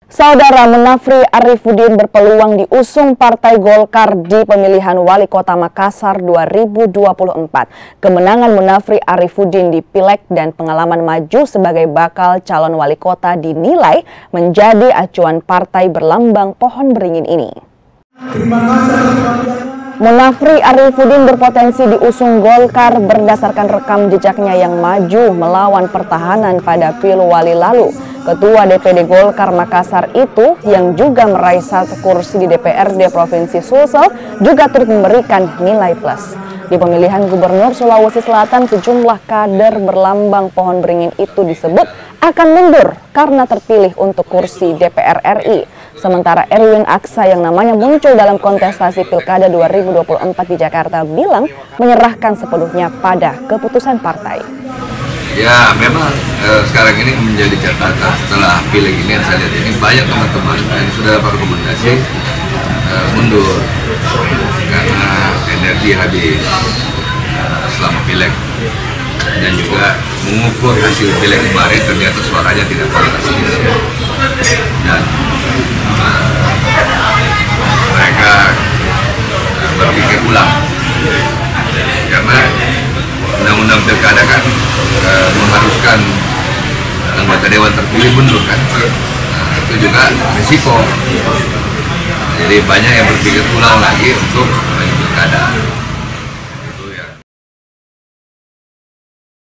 Saudara Munafri Arifudin berpeluang diusung Partai Golkar di pemilihan Wali Kota Makassar 2024. Kemenangan Munafri Arifudin di Pileg dan pengalaman maju sebagai bakal calon wali kota dinilai menjadi acuan partai berlambang pohon beringin ini. Munafri Arifudin berpotensi diusung Golkar berdasarkan rekam jejaknya yang maju melawan pertahanan pada Pilwali lalu. Ketua DPD Golkar Makassar itu yang juga meraih 1 kursi di DPRD Provinsi Sulsel juga turut memberikan nilai plus. Di pemilihan Gubernur Sulawesi Selatan, sejumlah kader berlambang pohon beringin itu disebut akan mundur karena terpilih untuk kursi DPR RI. Sementara Erwin Aksa yang namanya muncul dalam kontestasi Pilkada 2024 di Jakarta bilang menyerahkan sepenuhnya pada keputusan partai. Ya memang sekarang ini menjadi catatan setelah Pileg ini yang saya lihat ini banyak teman-teman yang sudah dapat rekomendasi mundur karena energi habis selama Pileg dan juga mengukur hasil Pileg kemarin ternyata suaranya tidak kualitasnya dan mereka berpikir ulang karena undang-undang pilkada kan mengharuskan anggota dewan terpilih mundur kan, itu juga risiko. Jadi banyak yang berpikir ulang lagi untuk pilkada.